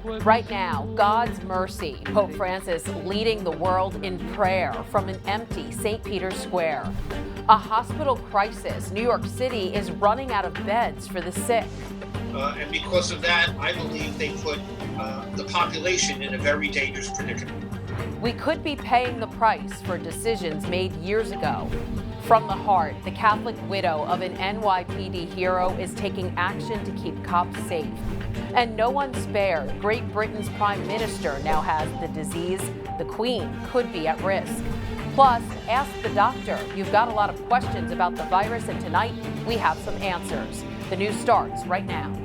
Right now, God's mercy. Pope Francis leading the world in prayer from an empty St. Peter's Square. A hospital crisis. New York City is running out of beds for the sick. And because of that, I believe they put the population in a very dangerous predicament. We could be paying the price for decisions made years ago. From the heart, the Catholic widow of an NYPD hero is taking action to keep cops safe. And no one spared. Great Britain's Prime Minister now has the disease. The Queen could be at risk. Plus, ask the doctor. You've got a lot of questions about the virus, and tonight we have some answers. The news starts right now.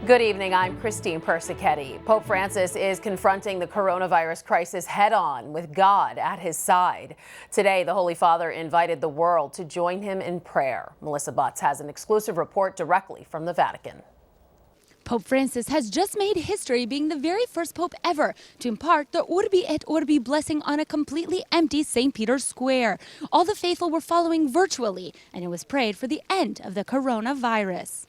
Good evening, I'm Christine Persichetti. Pope Francis is confronting the coronavirus crisis head-on with God at his side. Today, the Holy Father invited the world to join him in prayer. Melissa BUTZ has an exclusive report directly from the Vatican. Pope Francis has just made history being the very first pope ever to impart the Urbi et Orbi blessing on a completely empty St. Peter's Square. All the faithful were following virtually, and it was prayed for the end of the coronavirus.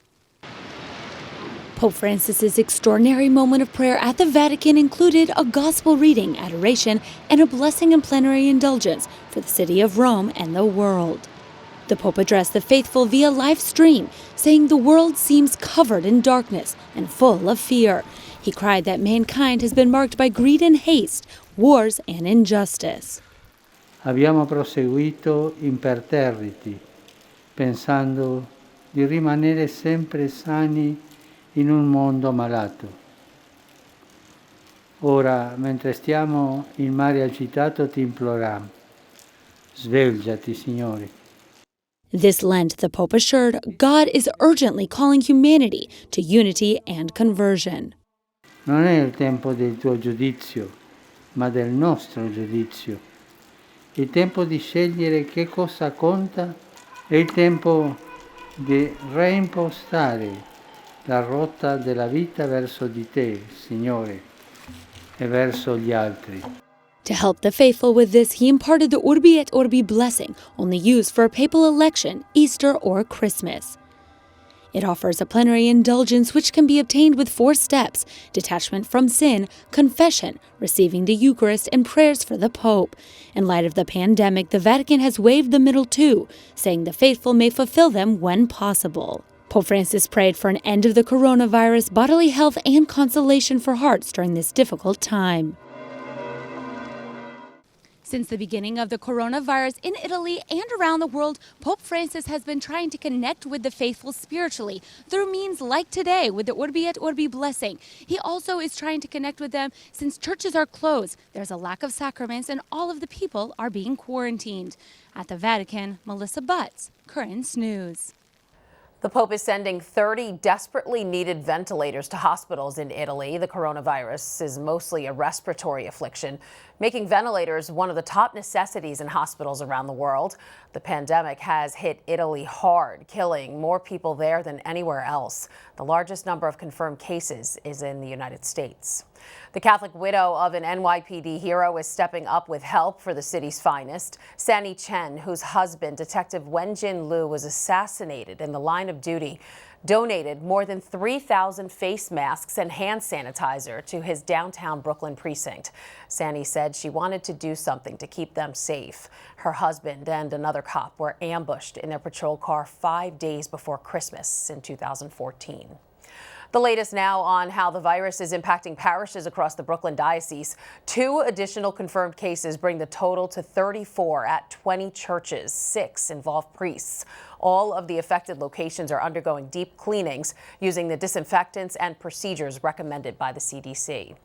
Pope Francis's extraordinary moment of prayer at the Vatican included a gospel reading, adoration, and a blessing and plenary indulgence for the city of Rome and the world. The Pope addressed the faithful via live stream, saying the world seems covered in darkness and full of fear. He cried that mankind has been marked by greed and haste, wars and injustice. Abbiamo proseguito imperterriti, pensando di rimanere sempre sani in un mondo malato. Ora, mentre stiamo in mare agitato, ti imploriamo. Svegliati, Signore. This Lent, the Pope assured, God is urgently calling humanity to unity and conversion. Non è il tempo del tuo giudizio, ma del nostro giudizio. Il tempo di scegliere che cosa conta è il tempo di reimpostare la rotta della vita verso di te, Signore, e verso gli altri. To help the faithful with this, he imparted the Urbi et Orbi blessing, only used for a papal election, Easter, or Christmas. It offers a plenary indulgence which can be obtained with 4 steps: detachment from sin, confession, receiving the Eucharist, and prayers for the Pope. In light of the pandemic, the Vatican has waived the middle 2, saying the faithful may fulfill them when possible. Pope Francis prayed for an end of the coronavirus, bodily health, and consolation for hearts during this difficult time. Since the beginning of the coronavirus in Italy and around the world, Pope Francis has been trying to connect with the faithful spiritually through means like today with the Urbi et Orbi blessing. He also is trying to connect with them since churches are closed, there's a lack of sacraments, and all of the people are being quarantined. At the Vatican, Melissa BUTZ, Currents News. The Pope is sending 30 desperately needed ventilators to hospitals in Italy. The coronavirus is mostly a respiratory affliction, making ventilators one of the top necessities in hospitals around the world. The pandemic has hit Italy hard, killing more people there than anywhere else. The largest number of confirmed cases is in the United States. The Catholic widow of an NYPD hero is stepping up with help for the city's finest. Sanny Chen, whose husband, Detective Wenjin Liu, was assassinated in the line of duty, donated more than 3,000 face masks and hand sanitizer to his downtown Brooklyn precinct. Sanny said she wanted to do something to keep them safe. Her husband and another cop were ambushed in their patrol car 5 days before Christmas in 2014. The latest now on how the virus is impacting parishes across the Brooklyn Diocese. 2 additional confirmed cases bring the total to 34 at 20 churches. 6 involve priests. All of the affected locations are undergoing deep cleanings using the disinfectants and procedures recommended by the CDC.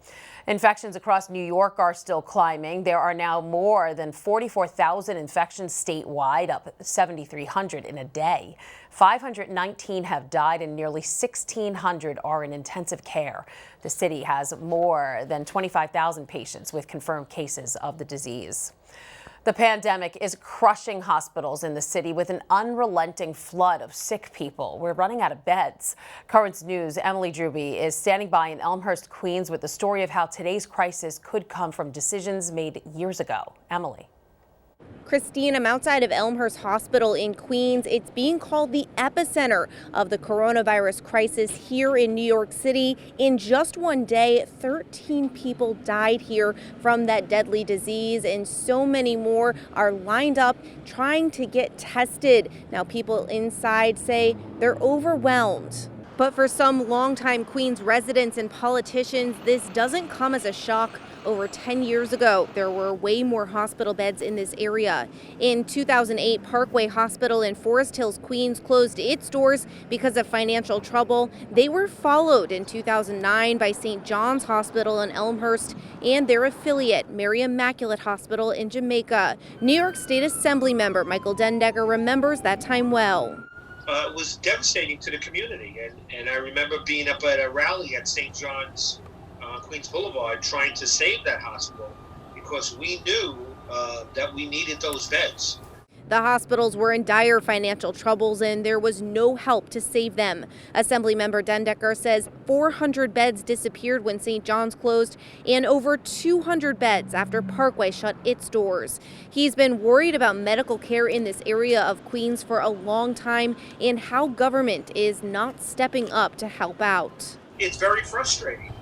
Infections across New York are still climbing. There are now more than 44,000 infections statewide, up 7,300 in a day. 519 have died and nearly 1,600 are in intensive care. The city has more than 25,000 patients with confirmed cases of the disease. The pandemic is crushing hospitals in the city with an unrelenting flood of sick people. We're running out of beds. Currents News' Emily Drooby is standing by in Elmhurst, Queens, with the story of how today's crisis could come from decisions made years ago. Emily. Christine, I'm outside of Elmhurst Hospital in Queens. It's being called the epicenter of the coronavirus crisis here in New York City. In just one day, 13 people died here from that deadly disease, and so many more are lined up trying to get tested. Now, people inside say they're overwhelmed. But for some longtime Queens residents and politicians, this doesn't come as a shock. Over 10 years ago, there were way more hospital beds in this area. In 2008, Parkway Hospital in Forest Hills, Queens closed its doors because of financial trouble. They were followed in 2009 by St. John's Hospital in Elmhurst and their affiliate, Mary Immaculate Hospital in Jamaica. New York State Assembly member Michael Dendecker remembers that time well. It was devastating to the community, and I remember being up at a rally at St. John's Queens Boulevard trying to save that hospital because we knew that we needed those beds. The hospitals were in dire financial troubles and there was no help to save them. Assemblymember Dendecker says 400 beds disappeared when St. John's closed and over 200 beds after Parkway shut its doors. He's been worried about medical care in this area of Queens for a long time and how government is not stepping up to help out. It's very frustrating.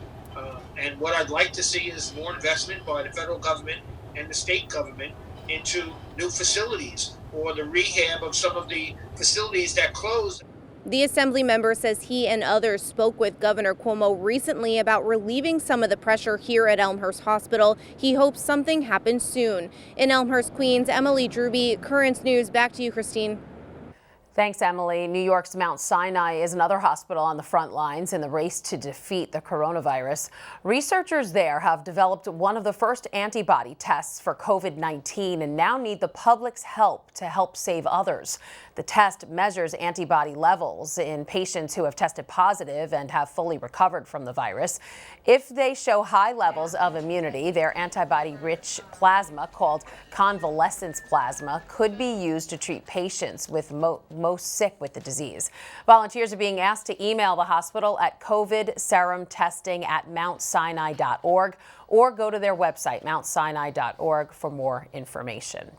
And what I'd like to see is more investment by the federal government and the state government into new facilities or the rehab of some of the facilities that closed. The Assembly member says he and others spoke with Governor Cuomo recently about relieving some of the pressure here at Elmhurst Hospital. He hopes something happens soon. In Elmhurst, Queens, Emily Drooby, Currents News. Back to you, Christine. Thanks, Emily. New York's Mount Sinai is another hospital on the front lines in the race to defeat the coronavirus. Researchers there have developed one of the first antibody tests for COVID-19 and now need the public's help to help save others. The test measures antibody levels in patients who have tested positive and have fully recovered from the virus. If they show high levels of immunity, their antibody-rich plasma, called convalescence plasma, could be used to treat patients with most sick with the disease. Volunteers are being asked to email the hospital at covidserumtesting@mountsinai.org or go to their website, mountsinai.org, for more information.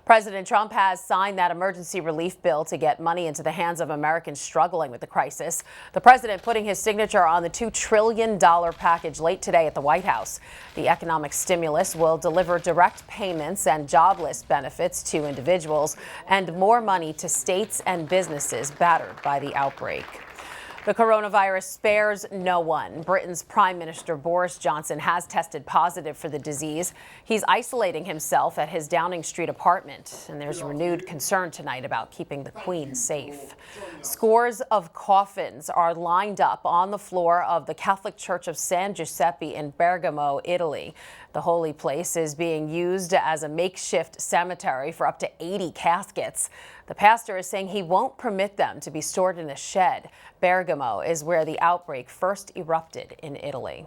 President Trump has signed that emergency relief bill to get money into the hands of Americans struggling with the crisis. The president putting his signature on the $2 trillion package late today at the White House. The economic stimulus will deliver direct payments and jobless benefits to individuals and more money to states and businesses battered by the outbreak. The coronavirus spares no one. Britain's Prime Minister Boris Johnson has tested positive for the disease. He's isolating himself at his Downing Street apartment, and there's renewed concern tonight about keeping the Queen safe. Scores of coffins are lined up on the floor of the Catholic Church of San Giuseppe in Bergamo, Italy. The holy place is being used as a makeshift cemetery for up to 80 caskets. The pastor is saying he won't permit them to be stored in a shed. Bergamo is where the outbreak first erupted in Italy.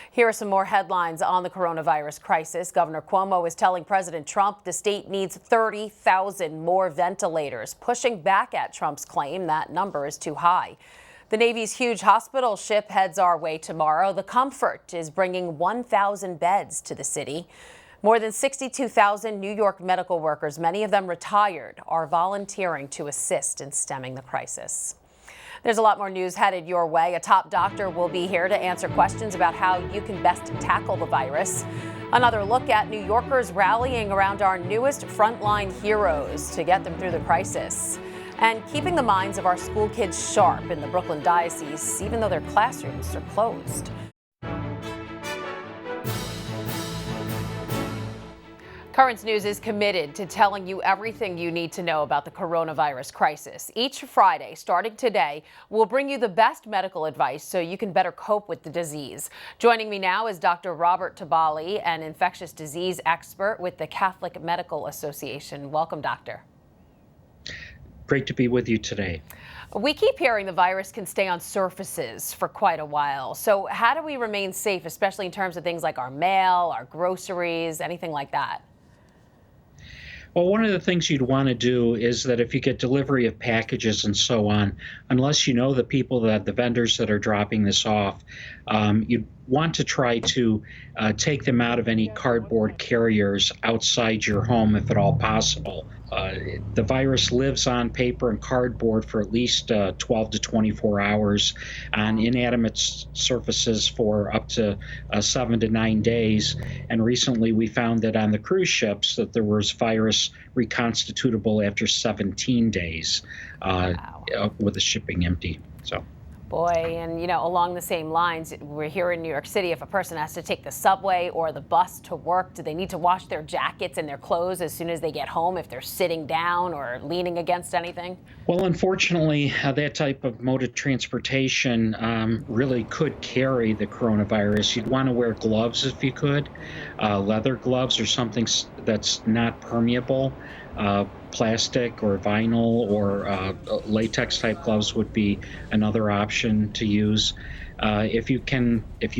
Here are some more headlines on the coronavirus crisis. Governor Cuomo is telling President Trump the state needs 30,000 more ventilators, pushing back at Trump's claim that number is too high. The Navy's huge hospital ship heads our way tomorrow. The Comfort is bringing 1,000 beds to the city. More than 62,000 New York medical workers, many of them retired, are volunteering to assist in stemming the crisis. There's a lot more news headed your way. A top doctor will be here to answer questions about how you can best tackle the virus. Another look at New Yorkers rallying around our newest frontline heroes to get them through the crisis. And keeping the minds of our school kids sharp in the Brooklyn Diocese, even though their classrooms are closed. Currents News is committed to telling you everything you need to know about the coronavirus crisis. Each Friday, starting today, we'll bring you the best medical advice so you can better cope with the disease. Joining me now is Dr. Robert TIBALLI, an infectious disease expert with the Catholic Medical Association. Welcome, doctor. Great to be with you today. We keep hearing the virus can stay on surfaces for quite a while. So how do we remain safe, especially in terms of things like our mail, our groceries, anything like that? Well, one of the things you'd want to do is that if you get delivery of packages and so on, unless you know the people that the vendors that are dropping this off, you'd want to try to take them out of any cardboard carriers outside your home if at all possible. The virus lives on paper and cardboard for at least 12 to 24 hours, on inanimate surfaces for up to 7 to 9 days. And recently we found that on the cruise ships that there was virus reconstitutable after 17 days with the shipping empty. So. Boy, and along the same lines, we're here in New York City. If a person has to take the subway or the bus to work, do they need to wash their jackets and their clothes as soon as they get home if they're sitting down or leaning against anything? Well, unfortunately, that type of mode of transportation really could carry the coronavirus. You'd want to wear gloves if you could, leather gloves or something that's not permeable. Plastic or vinyl or latex type gloves would be another option to use. If you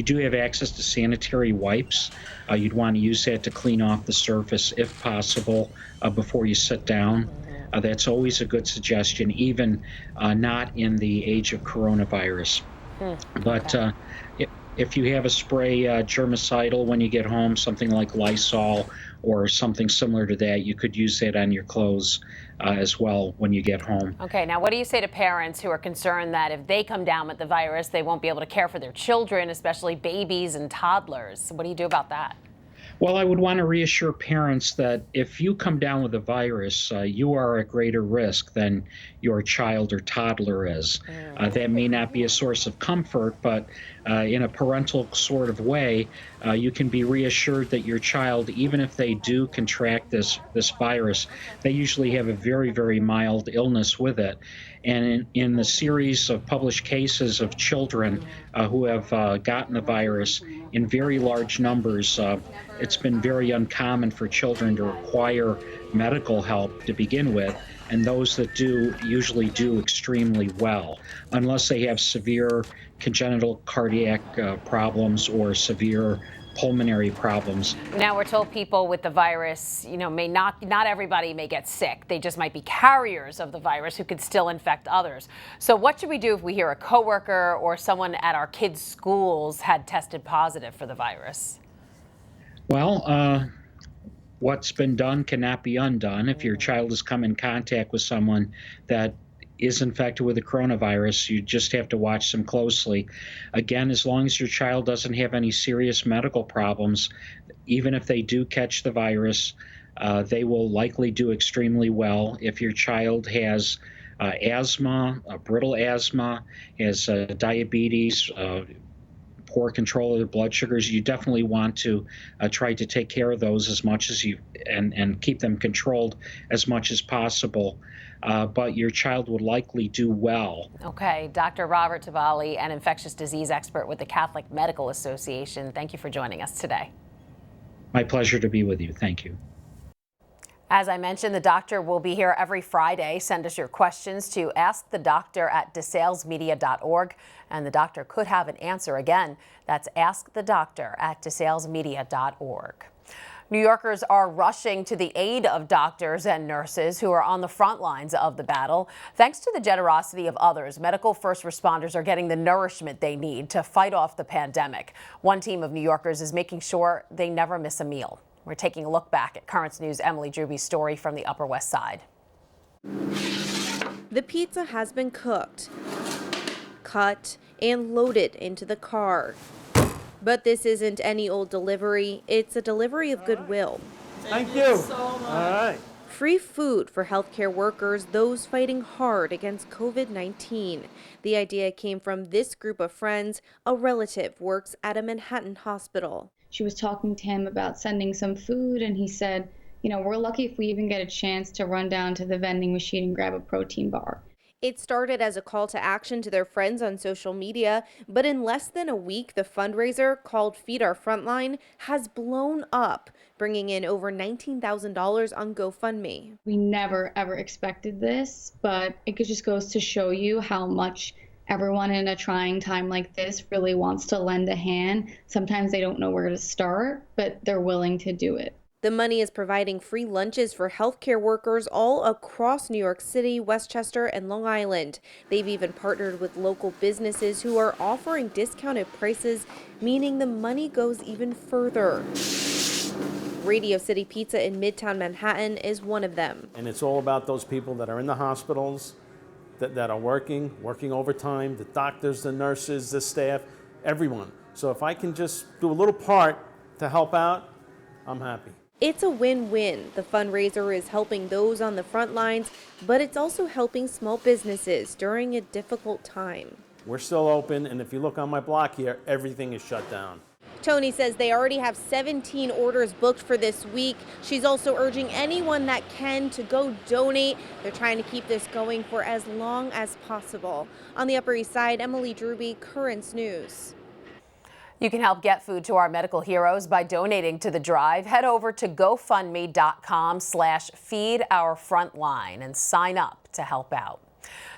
do have access to sanitary wipes, you'd want to use that to clean off the surface if possible before you sit down. That's always a good suggestion, even not in the age of coronavirus. But if you have a spray germicidal when you get home, something like Lysol or something similar to that, you could use that on your clothes as well when you get home. Okay, now what do you say to parents who are concerned that if they come down with the virus, they won't be able to care for their children, especially babies and toddlers? What do you do about that? Well, I would want to reassure parents that if you come down with the virus, you are at greater risk than your child or toddler is. That may not be a source of comfort, but in a parental sort of way, you can be reassured that your child, even if they do contract this virus, they usually have a very, very mild illness with it. And in the series of published cases of children who have gotten the virus in very large numbers, it's been very uncommon for children to require medical help to begin with, and those that do usually do extremely well, unless they have severe congenital cardiac problems or severe pulmonary problems. Now we're told people with the virus, may not everybody may get sick. They just might be carriers of the virus who could still infect others. So what should we do if we hear a coworker or someone at our kids' schools had tested positive for the virus? Well, what's been done cannot be undone. If your child has come in contact with someone that is infected with the coronavirus, you just have to watch them closely. Again, as long as your child doesn't have any serious medical problems, even if they do catch the virus, they will likely do extremely well. If your child has asthma, brittle asthma, has diabetes, poor control of their blood sugars, you definitely want to try to take care of those as much as you and keep them controlled as much as possible. But your child would likely do well. Okay, Dr. Robert TIBALLI, an infectious disease expert with the Catholic Medical Association. Thank you for joining us today. My pleasure to be with you. Thank you. As I mentioned, the doctor will be here every Friday. Send us your questions to askthedoctor@desalesmedia.org, and the doctor could have an answer. Again, that's askthedoctor@desalesmedia.org. New Yorkers are rushing to the aid of doctors and nurses who are on the front lines of the battle. Thanks to the generosity of others, medical first responders are getting the nourishment they need to fight off the pandemic. One team of New Yorkers is making sure they never miss a meal. We're taking a look back at Currents News' Emily Drooby's story from the Upper West Side. The pizza has been cooked, cut, and loaded into the car. But this isn't any old delivery, it's a delivery of goodwill. Thank you so much. All right. Free food for healthcare workers, those fighting hard against COVID-19. The idea came from this group of friends. A relative works at a Manhattan hospital. She was talking to him about sending some food, and he said, we're lucky if we even get a chance to run down to the vending machine and grab a protein bar. It started as a call to action to their friends on social media, but in less than a week, the fundraiser called Feed Our Frontline has blown up, bringing in over $19,000 on GoFundMe. We never, ever expected this, but it just goes to show you how much everyone in a trying time like this really wants to lend a hand. Sometimes they don't know where to start, but they're willing to do it. The money is providing free lunches for healthcare workers all across New York City, Westchester, and Long Island. They've even partnered with local businesses who are offering discounted prices, meaning the money goes even further. Radio City Pizza in Midtown Manhattan is one of them. And it's all about those people that are in the hospitals, that are working overtime, the doctors, the nurses, the staff, everyone. So if I can just do a little part to help out, I'm happy. It's a win-win. The fundraiser is helping those on the front lines, but it's also helping small businesses during a difficult time. We're still open, and if you look on my block here, everything is shut down. Tony says they already have 17 orders booked for this week. She's also urging anyone that can to go donate. They're trying to keep this going for as long as possible. On the Upper East Side, Emily Drooby, Currents News. You can help get food to our medical heroes by donating to the drive. Head over to gofundme.com/feedourfrontline and sign up to help out.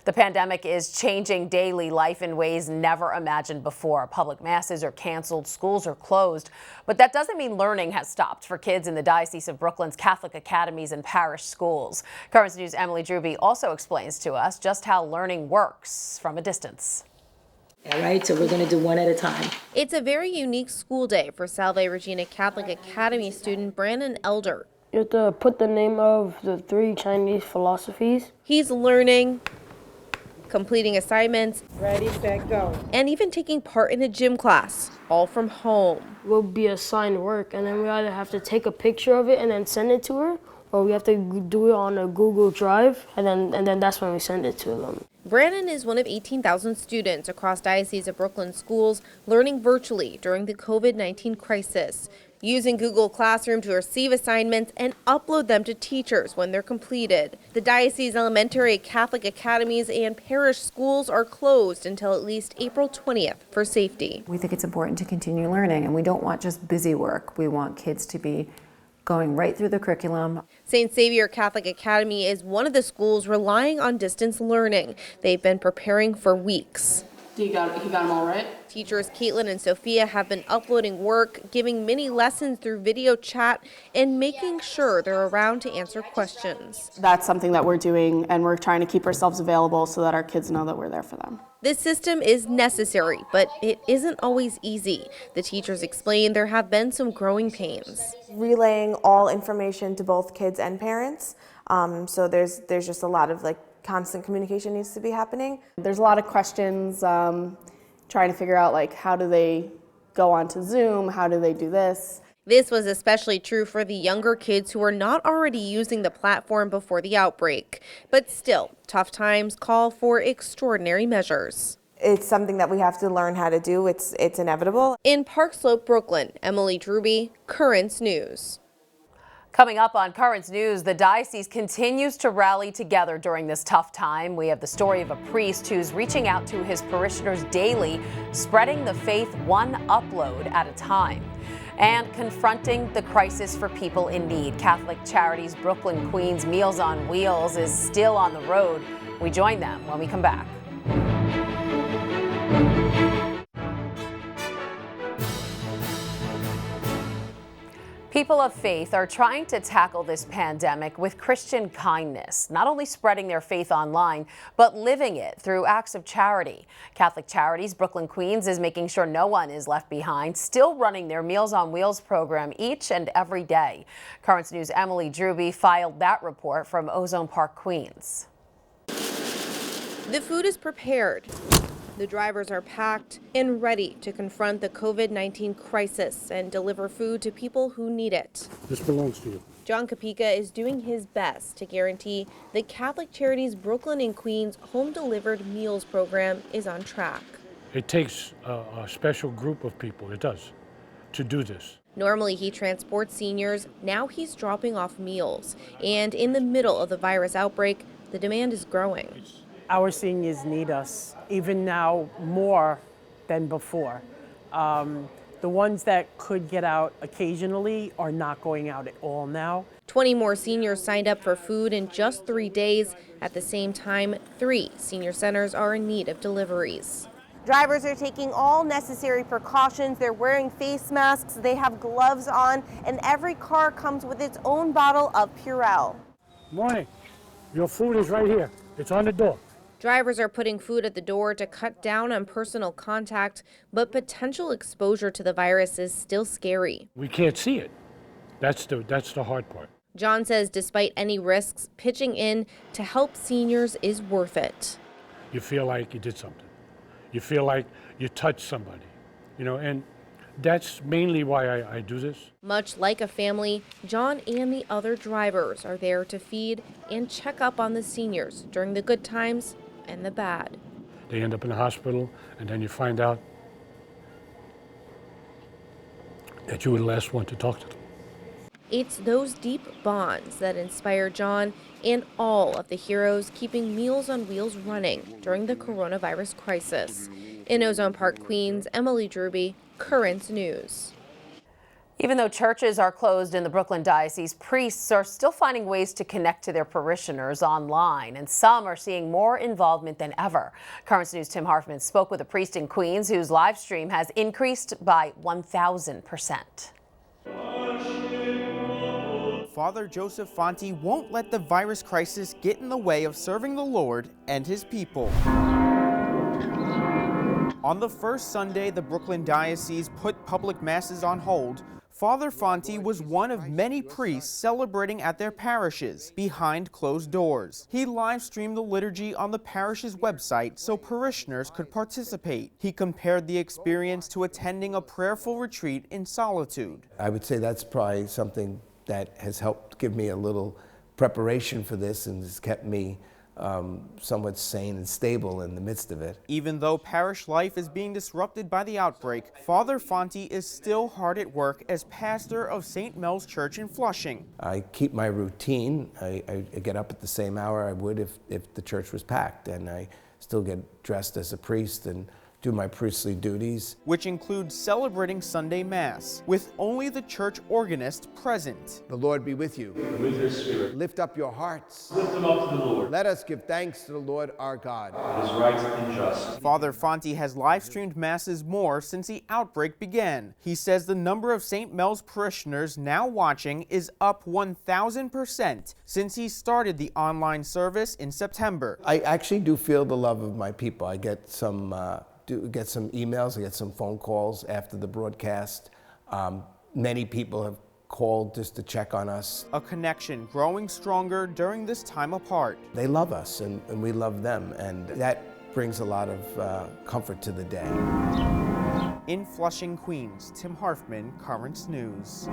The pandemic is changing daily life in ways never imagined before. Public masses are canceled, schools are closed, but that doesn't mean learning has stopped for kids in the Diocese of Brooklyn's Catholic academies and parish schools. Currents News' Emily Drooby also explains to us just how learning works from a distance. All right, so we're going to do one at a time. It's a very unique school day for SALVE REGINA Catholic Academy student Brandon Elder. You have to put the name of the 3 Chinese philosophies. He's learning, completing assignments, Ready, set, go. and even taking part in a gym class, all from home. Will be assigned work, and then we either have to take a picture of it and then send it to her, or we have to do it on a Google Drive, and then that's when we send it to them. Brennan is one of 18,000 students across Diocese of Brooklyn schools learning virtually during the COVID-19 crisis, using Google Classroom to receive assignments and upload them to teachers when they're completed. The Diocese elementary, Catholic academies, and parish schools are closed until at least April 20th for safety. We think it's important to continue learning, and we don't want just busy work. We want kids to be going right through the curriculum. St. SAVIOUR Catholic Academy is one of the schools relying on distance learning. They've been preparing for weeks. He got them all right? Teachers Caitlin and Sophia have been uploading work, giving mini lessons through video chat, and making sure they're around to answer questions. That's something that we're doing, and we're trying to keep ourselves available so that our kids know that we're there for them. This system is necessary, but it isn't always easy. The teachers explain there have been some growing pains. Relaying all information to both kids and parents, so there's just a lot of constant communication needs to be happening. There's a lot of questions, trying to figure out how do they go onto Zoom, how do they do this. This was especially true for the younger kids who were not already using the platform before the outbreak. But still, tough times call for extraordinary measures. It's something that we have to learn how to do. It's inevitable. In Park Slope, Brooklyn, Emily Drooby, Currents News. Coming up on Currents News, the diocese continues to rally together during this tough time. We have the story of a priest who's reaching out to his parishioners daily, spreading the faith one upload at a time, and confronting the crisis for people in need. Catholic Charities Brooklyn Queens Meals on Wheels is still on the road. We join them when we come back. People of faith are trying to tackle this pandemic with Christian kindness, not only spreading their faith online, but living it through acts of charity. Catholic Charities Brooklyn Queens is making sure no one is left behind, still running their Meals on Wheels program each and every day. Currents News' Emily Drooby filed that report from Ozone Park, Queens. The food is prepared. The drivers are packed and ready to confront the COVID-19 crisis and deliver food to people who need it. This belongs to you. John KAPICA is doing his best to guarantee the Catholic Charities Brooklyn and Queens home-delivered meals program is on track. It takes a special group of people, it does, to do this. Normally he transports seniors, now he's dropping off meals. And in the middle of the virus outbreak, the demand is growing. Our seniors need us, even now more than before. The ones that could get out occasionally are not going out at all now. 20 more seniors signed up for food in just 3 days. At the same time, 3 senior centers are in need of deliveries. Drivers are taking all necessary precautions. They're wearing face masks, they have gloves on, and every car comes with its own bottle of Purell. Morning. Your food is right here. It's on the door. Drivers are putting food at the door to cut down on personal contact, but potential exposure to the virus is still scary. We can't see it. That's the hard part. John says despite any risks, pitching in to help seniors is worth it. You feel like you did something. You feel like you touched somebody, you know, and that's mainly why I do this. Much like a family, John and the other drivers are there to feed and check up on the seniors during the good times and the bad. They end up in the hospital, and then you find out that you were the last one to talk to them. It's those deep bonds that inspire John and all of the heroes keeping Meals on Wheels running during the coronavirus crisis. In Ozone Park, Queens, Emily Drooby, Currents News. Even though churches are closed in the Brooklyn Diocese, priests are still finding ways to connect to their parishioners online, and some are seeing more involvement than ever. Currents News' Tim Harfman spoke with a priest in Queens whose live stream has increased by 1,000%. Father Joseph Fonte won't let the virus crisis get in the way of serving the Lord and his people. On the first Sunday the Brooklyn Diocese put public masses on hold, Father Fonte was one of many priests celebrating at their parishes behind closed doors. He live-streamed the liturgy on the parish's website so parishioners could participate. He compared the experience to attending a prayerful retreat in solitude. I would say that's probably something that has helped give me a little preparation for this and has kept me somewhat sane and stable in the midst of it. Even though parish life is being disrupted by the outbreak, Father Fonte is still hard at work as pastor of St. Mel's Church in Flushing. I keep my routine. I get up at the same hour I would if the church was packed, and I still get dressed as a priest and do my priestly duties. Which includes celebrating Sunday Mass, with only the church organist present. The Lord be with you. And with your spirit. Lift up your hearts. Lift them up to the Lord. Let us give thanks to the Lord our God. It is right and just. Father Fonte has live-streamed Masses more since the outbreak began. He says the number of St. Mel's parishioners now watching is up 1,000% since he started the online service in September. I actually do feel the love of my people. I get some emails, I get some phone calls after the broadcast. Many people have called just to check on us. A connection growing stronger during this time apart. They love us and we love them, and that brings a lot of comfort to the day. In Flushing, Queens, Tim Harfman, Currents News.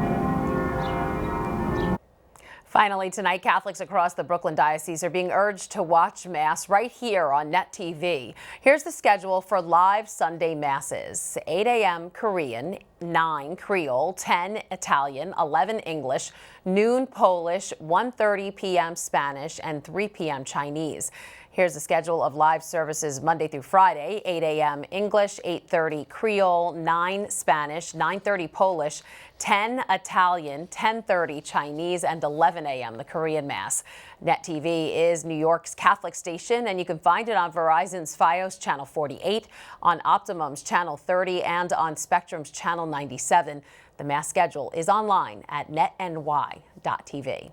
Finally, tonight, Catholics across the Brooklyn Diocese are being urged to watch Mass right here on Net TV. Here's the schedule for live Sunday Masses. 8 a.m. Korean, 9 Creole, 10 Italian, 11 English, noon Polish, 1:30 p.m. Spanish, and 3 p.m. Chinese. Here's the schedule of live services Monday through Friday: 8 a.m. English, 8:30 Creole, 9 Spanish, 9:30 Polish, 10 Italian, 10:30 Chinese, and 11 a.m. the Korean Mass. Net TV is New York's Catholic station, and you can find it on Verizon's Fios Channel 48, on Optimum's Channel 30, and on Spectrum's Channel 97. The Mass schedule is online at netny.tv.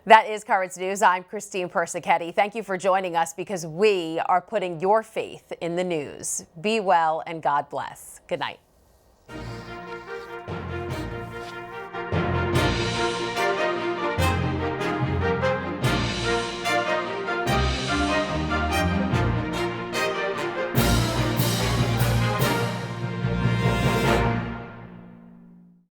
That is Currents News. I'm Christine Persichetti. Thank you for joining us, because we are putting your faith in the news. Be well and God bless. Good night.